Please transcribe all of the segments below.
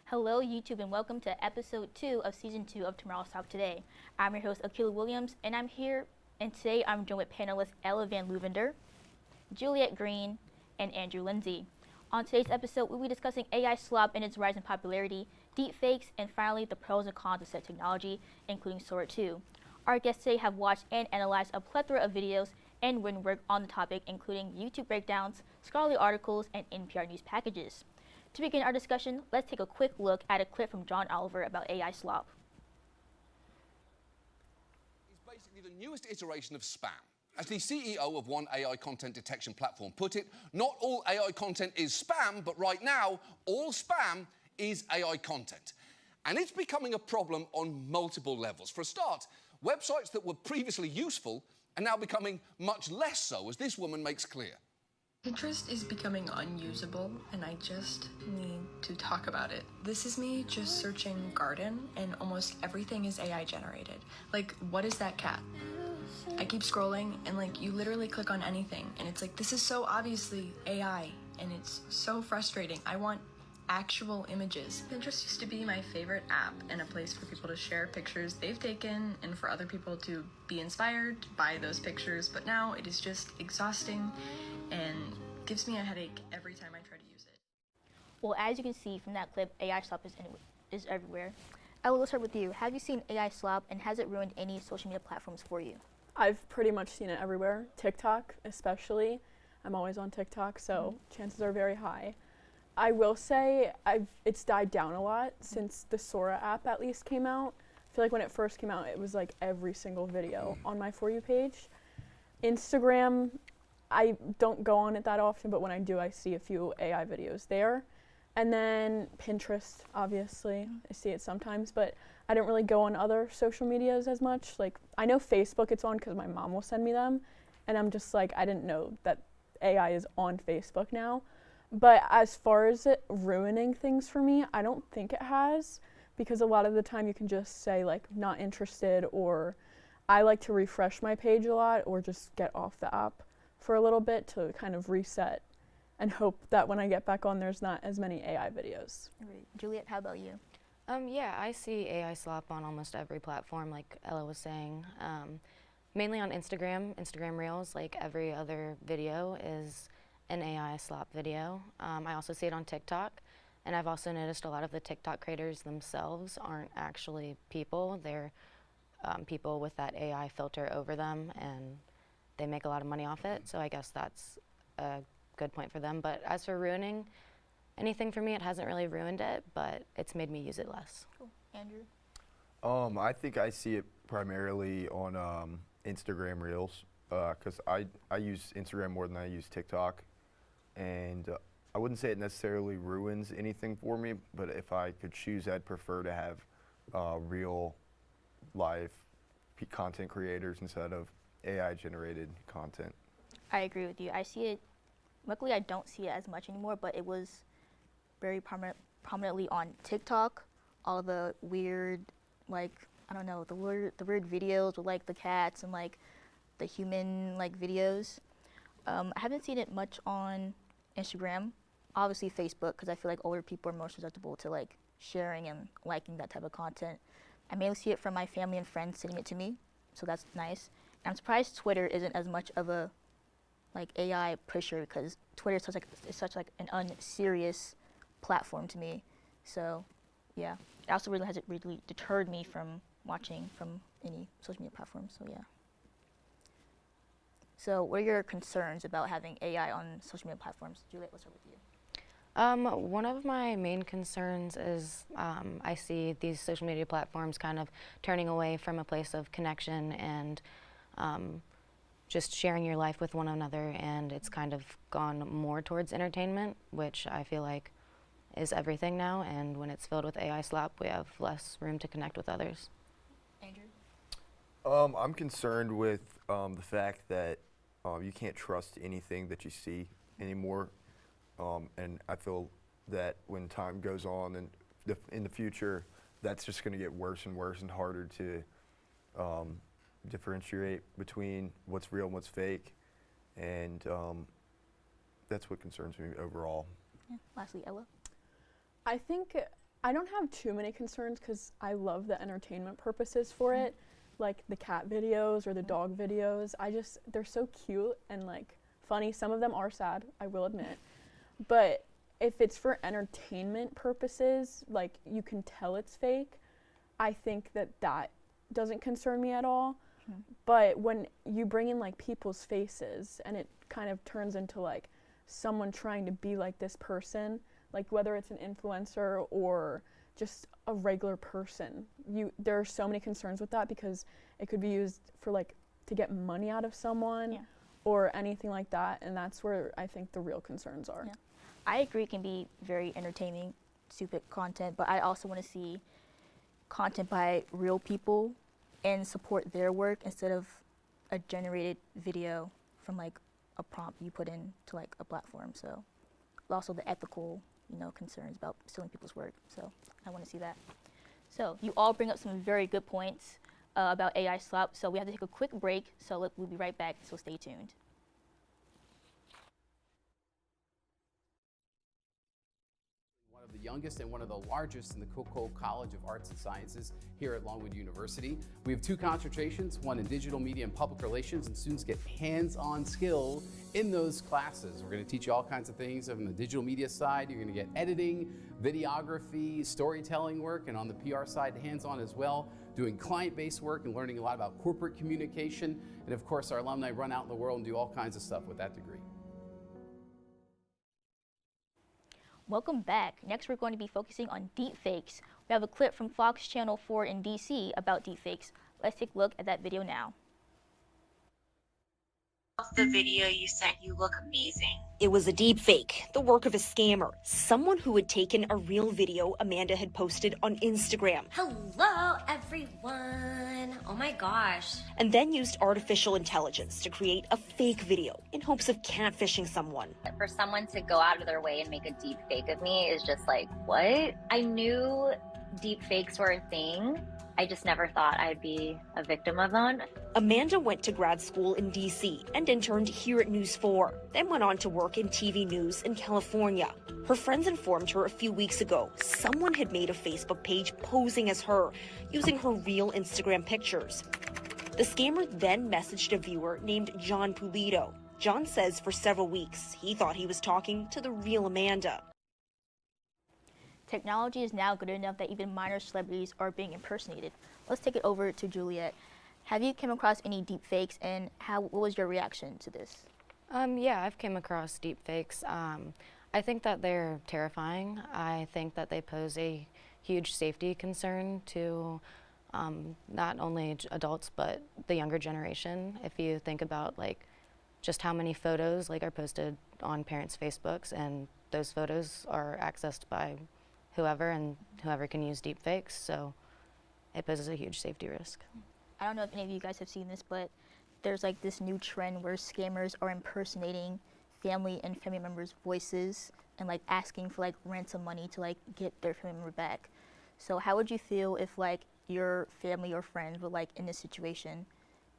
Hello, YouTube, and welcome to episode 2 of season 2 of Tomorrow's Talk Today. I'm your host, Akila Williams, and I'm here, and today I'm joined with panelists Ella Van Luvender, Juliet Green, and Andrew Lindsay. On today's episode, we'll be discussing AI slop and its rise in popularity, deepfakes, and finally the pros and cons of said technology, including Sora 2. Our guests today have watched and analyzed a plethora of videos and written work on the topic, including YouTube breakdowns, scholarly articles, and NPR news packages. To begin our discussion, let's take a quick look at a clip from John Oliver about AI slop. It's basically the newest iteration of spam. As the CEO of one AI content detection platform put it, not all AI content is spam, but right now, all spam is AI content. And it's becoming a problem on multiple levels. For a start, websites that were previously useful are now becoming much less so, as this woman makes clear. Pinterest is becoming unusable, and I just need to talk about it. This is me just searching garden, and almost everything is AI generated. Like, what is that cat? I keep scrolling, and you literally click on anything, and it's like, this is so obviously AI, and it's so frustrating. I want actual images. Pinterest used to be my favorite app and a place for people to share pictures they've taken and for other people to be inspired by those pictures, but now it is just exhausting and gives me a headache every time I try to use it. Well, as you can see from that clip, AI slop is everywhere. Ella, let's start with you. Have you seen AI slop, and has it ruined any social media platforms for you? I've pretty much seen it everywhere. TikTok especially. I'm always on TikTok, so chances are very high. I will say it's died down a lot since the Sora app at least came out. I feel like when it first came out, it was like every single video on my For You page. Instagram, I don't go on it that often, but when I do, I see a few AI videos there. And then Pinterest, obviously, I see it sometimes, but I don't really go on other social medias as much. Like, I know Facebook it's on because my mom will send me them, and I'm just like, I didn't know that AI is on Facebook now. But as far as it ruining things for me, I don't think it has, because a lot of the time you can just say like not interested, or I like to refresh my page a lot, or just get off the app for a little bit to kind of reset and hope that when I get back on there's not as many AI videos. Right. Juliet, how about you? Yeah, I see AI slop on almost every platform, like Ella was saying. Mainly on Instagram Reels, like every other video is an AI slop video. I also see it on TikTok, and I've also noticed a lot of the TikTok creators themselves aren't actually people. They're people with that AI filter over them, and they make a lot of money off it, so I guess that's a good point for them. But as for ruining anything for me, it hasn't really ruined it, but it's made me use it less. Cool. Andrew? I think I see it primarily on Instagram Reels, because I use Instagram more than I use TikTok, and I wouldn't say it necessarily ruins anything for me, but if I could choose, I'd prefer to have real, live content creators instead of AI-generated content. I agree with you. I see it, luckily I don't see it as much anymore, but it was very prominently on TikTok. All the weird, I don't know, the weird videos with the cats and the human videos. I haven't seen it much on Instagram, obviously Facebook, because I feel like older people are more susceptible to sharing and liking that type of content. I mainly see it from my family and friends sending it to me, so that's nice. And I'm surprised Twitter isn't as much of a AI pusher, because Twitter is such an unserious platform to me. So yeah, it also really hasn't really deterred me from watching from any social media platform. So yeah. So what are your concerns about having AI on social media platforms? Juliet, let's start with you. One of my main concerns is I see these social media platforms kind of turning away from a place of connection and just sharing your life with one another, and it's kind of gone more towards entertainment, which I feel like is everything now, and when it's filled with AI slop, we have less room to connect with others. Andrew? I'm concerned with the fact that you can't trust anything that you see anymore, and I feel that when time goes on and in the future, that's just going to get worse and worse and harder to differentiate between what's real and what's fake, and that's what concerns me overall. Yeah. Lastly, Ella? I think I don't have too many concerns because I love the entertainment purposes for it, like the cat videos or the dog videos. They're so cute and like funny. Some of them are sad, I will admit. But if it's for entertainment purposes, like you can tell it's fake, I think that doesn't concern me at all. But when you bring in like people's faces and it kind of turns into like someone trying to be like this person, like whether it's an influencer or just a regular person, there are so many concerns with that because it could be used for like to get money out of someone or anything like that, and that's where I think the real concerns are. Yeah. I agree it can be very entertaining, stupid content, but I also want to see content by real people and support their work instead of a generated video from like a prompt you put into like a platform. So also the ethical concerns about stealing people's work. So I want to see that. So you all bring up some very good points about AI slop. So we have to take a quick break. So we'll be right back. So stay tuned. One of the youngest and one of the largest in the Coco College of Arts and Sciences here at Longwood University. We have 2 concentrations, one in digital media and public relations, and students get hands-on skill in those classes. We're going to teach you all kinds of things on the digital media side. You're going to get editing, videography, storytelling work, and on the PR side, hands-on as well, doing client-based work and learning a lot about corporate communication. And of course, our alumni run out in the world and do all kinds of stuff with that degree. Welcome back. Next, we're going to be focusing on deepfakes. We have a clip from Fox Channel 4 in DC about deepfakes. Let's take a look at that video now. The video you sent, you look amazing. It was a deep fake, the work of a scammer, someone who had taken a real video Amanda had posted on Instagram. Hello, everyone. Oh my gosh. And then used artificial intelligence to create a fake video in hopes of catfishing someone. For someone to go out of their way and make a deep fake of me is just like, what? I knew deep fakes were a thing. I just never thought I'd be a victim of one. Amanda went to grad school in DC and interned here at News 4, then went on to work in TV news in California. Her friends informed her a few weeks ago someone had made a Facebook page posing as her, using her real Instagram pictures. The scammer then messaged a viewer named John Pulido. John says for several weeks he thought he was talking to the real Amanda. Technology is now good enough that even minor celebrities are being impersonated. Let's take it over to Juliet. Have you come across any deep fakes, and what was your reaction to this? Yeah, I've came across deep fakes. I think that they're terrifying. I think that they pose a huge safety concern to not only adults but the younger generation. If you think about like just how many photos are posted on parents' Facebooks, and those photos are accessed by whoever, and whoever can use deep fakes, so it poses a huge safety risk. I don't know if any of you guys have seen this, but there's like this new trend where scammers are impersonating family and family members' voices and like asking for like ransom money to like get their family member back. So how would you feel if like your family or friends were like in this situation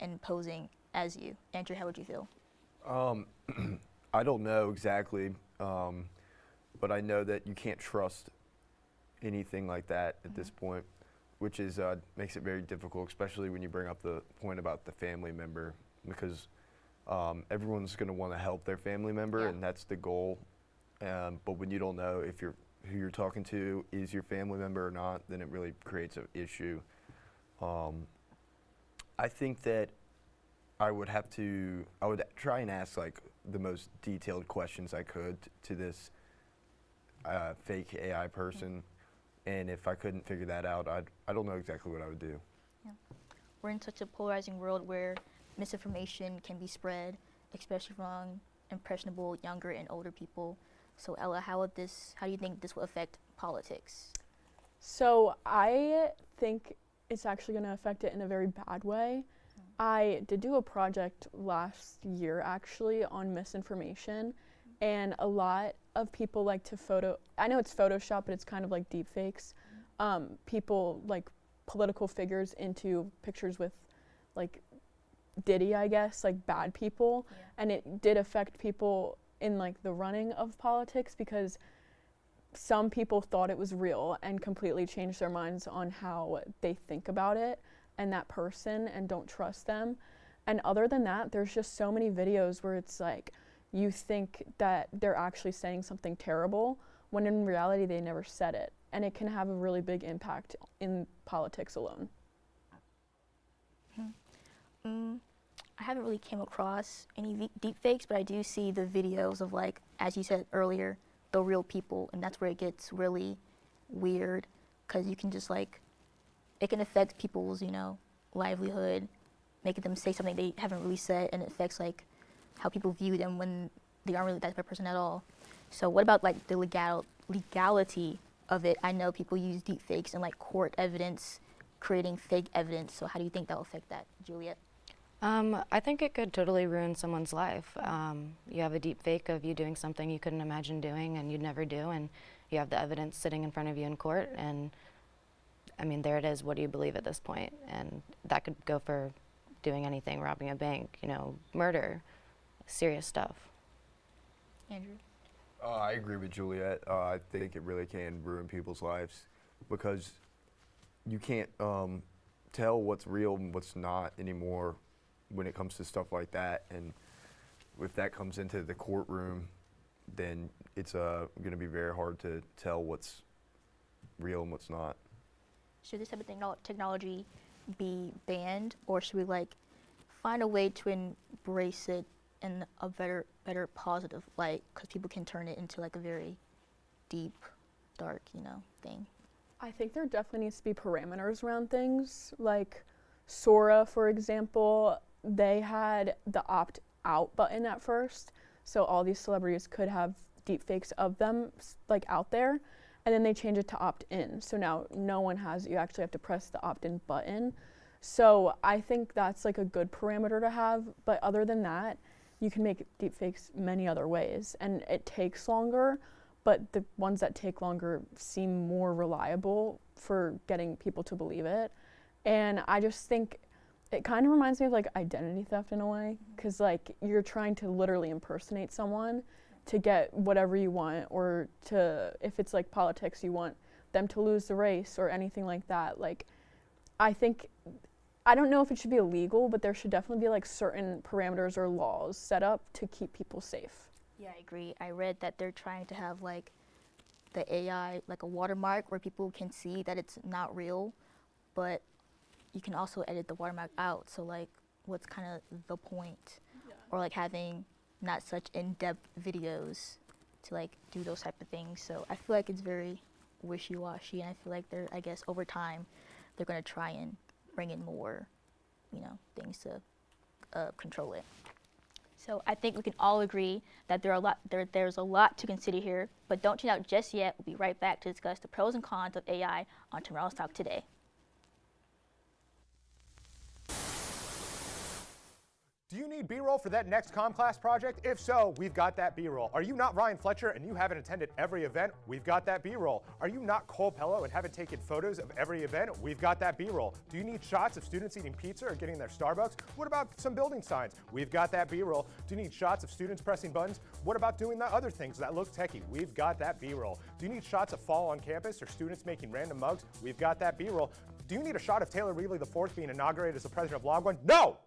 and posing as you? Andrew, how would you feel? I don't know exactly, but I know that you can't trust anything like that at this point, which is makes it very difficult, especially when you bring up the point about the family member, because everyone's going to want to help their family member, and that's the goal. But when you don't know if who you're talking to is your family member or not, then it really creates an issue. I think that I would try and ask like the most detailed questions I could to this fake AI person. And if I couldn't figure that out, I don't know exactly what I would do. Yeah. We're in such a polarizing world where misinformation can be spread, especially from impressionable younger and older people. So Ella, how do you think this will affect politics? So I think it's actually going to affect it in a very bad way. I did do a project last year actually on misinformation, and a lot of people like to I know it's Photoshop, but it's kind of like deep fakes. People like political figures into pictures with like Diddy, I guess, like bad people. And it did affect people in like the running of politics, because some people thought it was real and completely changed their minds on how they think about it and that person and don't trust them. And other than that, there's just so many videos where it's like you think that they're actually saying something terrible when in reality they never said it. And it can have a really big impact in politics alone. I haven't really came across any deep fakes, but I do see the videos of, like, as you said earlier, the real people, and that's where it gets really weird, because you can just, like, it can affect people's, you know, livelihood, making them say something they haven't really said, and it affects, like, how people view them when they aren't really that type of person at all. So what about, like, the legality of it? I know people use deep fakes and, like, court evidence, creating fake evidence, so how do you think that will affect that, Juliet? I think it could totally ruin someone's life. You have a deep fake of you doing something you couldn't imagine doing and you'd never do, and you have the evidence sitting in front of you in court, and I mean, there it is. What do you believe at this point? And that could go for doing anything, robbing a bank, you know, murder, serious stuff. Andrew? I agree with Juliet. I think it really can ruin people's lives because you can't tell what's real and what's not anymore when it comes to stuff like that. And if that comes into the courtroom, then it's going to be very hard to tell what's real and what's not. Should this type of technology be banned, or should we, like, find a way to embrace it in a better positive light, because people can turn it into, like, a very deep, dark, you know, thing? I think there definitely needs to be parameters around things. Like Sora, for example, they had the opt-out button at first, so all these celebrities could have deepfakes of them, like, out there, and then they changed it to opt-in. So now no one has it. You actually have to press the opt-in button. So I think that's, like, a good parameter to have, but other than that, you can make deepfakes many other ways, and it takes longer, but the ones that take longer seem more reliable for getting people to believe it. And I just think it kind of reminds me of, like, identity theft in a way, because, like, you're trying to literally impersonate someone to get whatever you want, or to, if it's like politics, you want them to lose the race or anything like that. Like, I don't know if it should be illegal, but there should definitely be, like, certain parameters or laws set up to keep people safe. Yeah, I agree. I read that they're trying to have, like, the AI, like, a watermark where people can see that it's not real, but you can also edit the watermark out. So, like, what's kind of the point? Yeah. Or, like, having not such in-depth videos to, like, do those type of things. So I feel like it's very wishy-washy, and I feel like I guess over time they're going to try and bring in more, you know, things to control it. So I think we can all agree that there's a lot to consider here, but don't tune out just yet. We'll be right back to discuss the pros and cons of AI on Tomorrow's Talk Today. Do you need B-roll for that next comm class project? If so, we've got that B-roll. Are you not Ryan Fletcher and you haven't attended every event? We've got that B-roll. Are you not Cole Pello and haven't taken photos of every event? We've got that B-roll. Do you need shots of students eating pizza or getting their Starbucks? What about some building signs? We've got that B-roll. Do you need shots of students pressing buttons? What about doing the other things that look techie? We've got that B-roll. Do you need shots of fall on campus or students making random mugs? We've got that B-roll. Do you need a shot of Taylor Reilly IV being inaugurated as the president of Log1? No!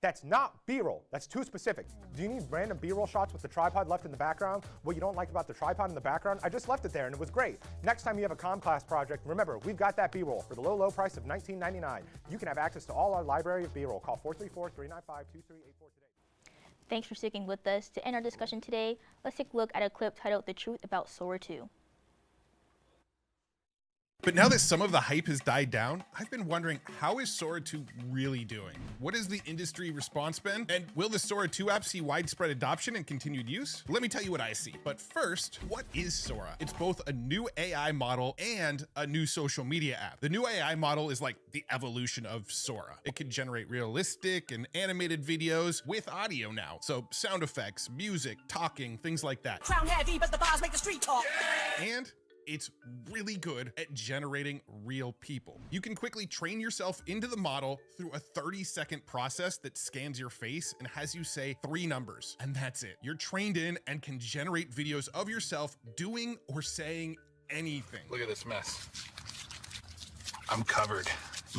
That's not B-roll. That's too specific. Do you need random B-roll shots with the tripod left in the background? What you don't like about the tripod in the background? I just left it there and it was great. Next time you have a comm class project, remember, we've got that B-roll for the low, low price of $19.99. You can have access to all our library of B-roll. Call 434-395-2384 today. Thanks for sticking with us. To end our discussion today, let's take a look at a clip titled The Truth About Sora 2. But now that some of the hype has died down, I've been wondering, how is Sora 2 really doing? What has the industry response been? And will the Sora 2 app see widespread adoption and continued use? Let me tell you what I see. But first, what is Sora? It's both a new AI model and a new social media app. The new AI model is like the evolution of Sora. It can generate realistic and animated videos with audio now. So sound effects, music, talking, things like that. Crown heavy, but the bars make the street talk. And it's really good at generating real people. You can quickly train yourself into the model through a 30-second process that scans your face and has you say 3 numbers, and that's it. You're trained in and can generate videos of yourself doing or saying anything. Look at this mess. I'm covered.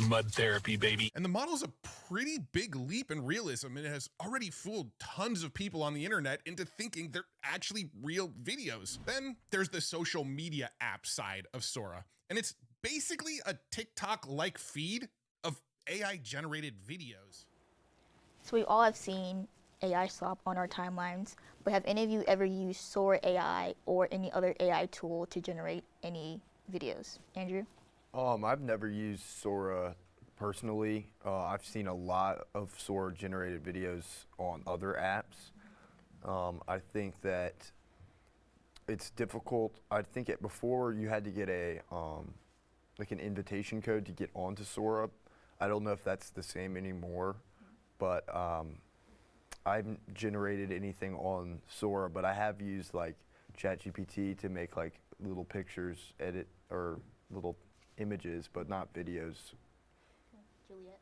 Mud therapy, baby. And the model's a pretty big leap in realism, and it has already fooled tons of people on the internet into thinking they're actually real videos. Then there's the social media app side of Sora, and it's basically a TikTok-like feed of AI-generated videos. So we all have seen AI slop on our timelines, but have any of you ever used Sora AI or any other AI tool to generate any videos? Andrew? I've never used Sora personally. I've seen a lot of Sora generated videos on other apps. I think that it's difficult. I think before you had to get a like an invitation code to get onto Sora. I don't know if that's the same anymore, but I haven't generated anything on Sora, but I have used like ChatGPT to make like little pictures, edit, or little images, but not videos. Juliet?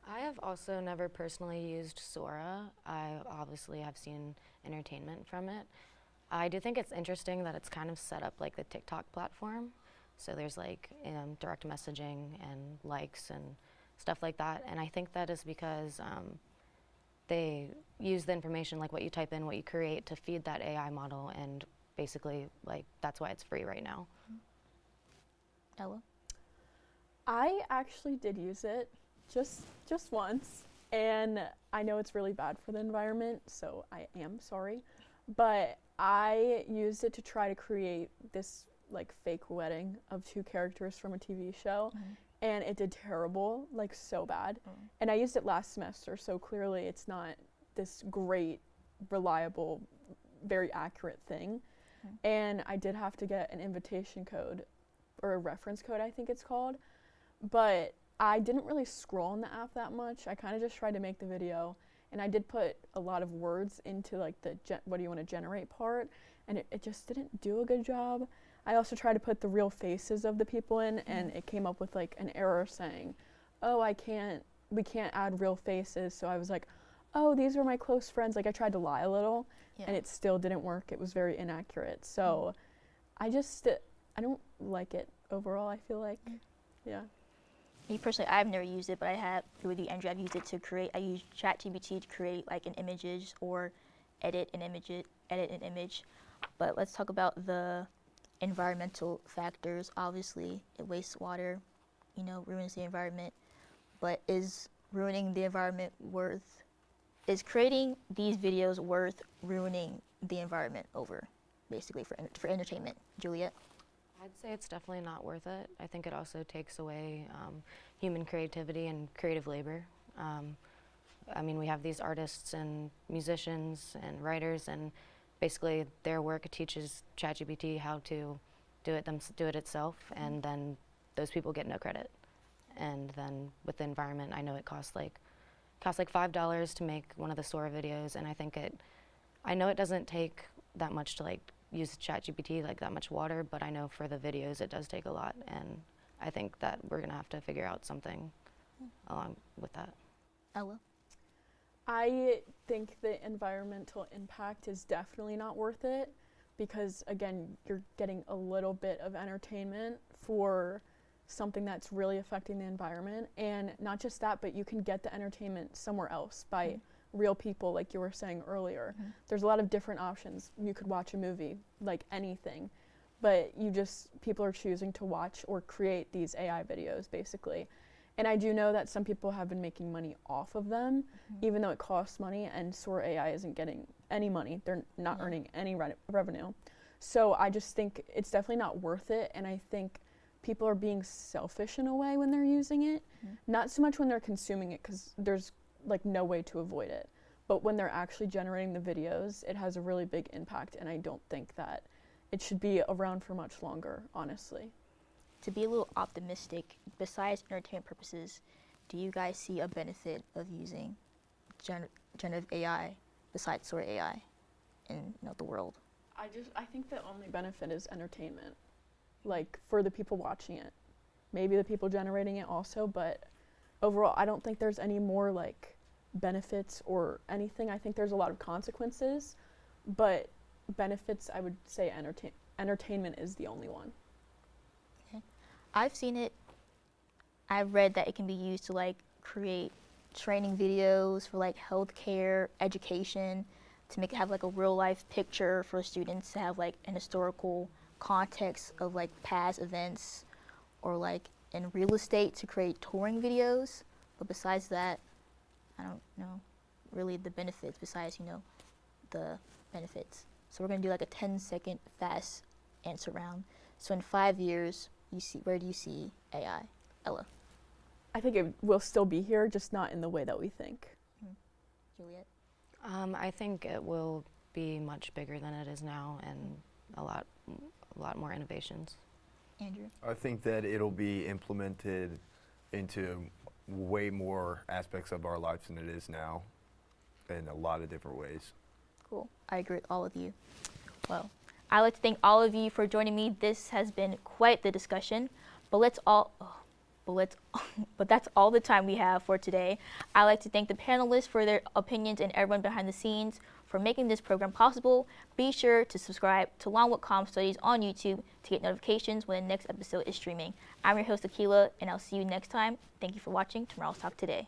I have also never personally used Sora. I obviously have seen entertainment from it. I do think it's interesting that it's kind of set up like the TikTok platform. So there's like direct messaging and likes and stuff like that. And I think that is because they use the information, like what you type in, what you create, to feed that AI model, and basically like that's why it's free right now. Ella? I actually did use it just once, and I know it's really bad for the environment, so I am sorry, but I used it to try to create this like fake wedding of two characters from a TV show, and it did terrible, like so bad. And I used it last semester, so clearly it's not this great, reliable, very accurate thing. And I did have to get an invitation code, or a reference code, I think it's called. But I didn't really scroll in the app that much. I kind of just tried to make the video, and I did put a lot of words into like the what do you want to generate part, and it just didn't do a good job. I also tried to put the real faces of the people in, and it came up with like an error saying, oh, we can't add real faces. So I was like, oh, these are my close friends. Like I tried to lie a little, and it still didn't work. It was very inaccurate. So I don't like it overall, I feel like. Yeah. Me personally, I've never used it, but I have, with you, Andrew, I've used it to create, I use ChatGPT to create like an images or edit an image. But let's talk about the environmental factors. Obviously, it wastes water, ruins the environment. But is ruining the environment is creating these videos worth ruining the environment over, basically, for entertainment? Juliet? I'd say it's definitely not worth it. I think it also takes away human creativity and creative labor. I mean, we have these artists and musicians and writers, and basically their work teaches ChatGPT how to do it itself, and then those people get no credit. And then with the environment, I know it costs like $5 to make one of the Sora videos, and I know it doesn't take that much to like use ChatGPT, like that much water, but I know for the videos it does take a lot, and I think that we're gonna have to figure out something along with that. Ella? I think the environmental impact is definitely not worth it, because again, you're getting a little bit of entertainment for something that's really affecting the environment. And not just that, but you can get the entertainment somewhere else by real people, like you were saying earlier. There's a lot of different options. You could watch a movie, like anything, but people are choosing to watch or create these AI videos, basically. And I do know that some people have been making money off of them, even though it costs money, and Sora AI isn't getting any money. They're not earning any revenue. So I just think it's definitely not worth it, and I think people are being selfish in a way when they're using it. Not so much when they're consuming it, because there's like no way to avoid it. But when they're actually generating the videos, it has a really big impact, and I don't think that it should be around for much longer, honestly. To be a little optimistic, besides entertainment purposes, do you guys see a benefit of using generative AI besides Sora AI in the world? I think the only benefit is entertainment, like for the people watching it. Maybe the people generating it also, but overall, I don't think there's any more like benefits or anything. I think there's a lot of consequences, but benefits, I would say entertainment is the only one. I've seen it. I've read that it can be used to like create training videos for like healthcare, education, to make it have like a real life picture for students to have like an historical context of like past events, or like in real estate to create touring videos. But besides that, I don't know really the benefits besides, you know, the benefits. So we're gonna do like a 10-second fast answer round. So in 5 years, where do you see AI? Ella. I think it will still be here, just not in the way that we think. Juliet. I think it will be much bigger than it is now, and a lot more innovations. Andrew. I think that it'll be implemented into way more aspects of our lives than it is now, in a lot of different ways. Cool. I agree with all of you. Well, I'd like to thank all of you for joining me. This has been quite the discussion, but that's all the time we have for today. I'd like to thank the panelists for their opinions and everyone behind the scenes for making this program possible. Be sure to subscribe to Longwood Comm Studies on YouTube to get notifications when the next episode is streaming. I'm your host, Akila, and I'll see you next time. Thank you for watching Tomorrow's Talk Today.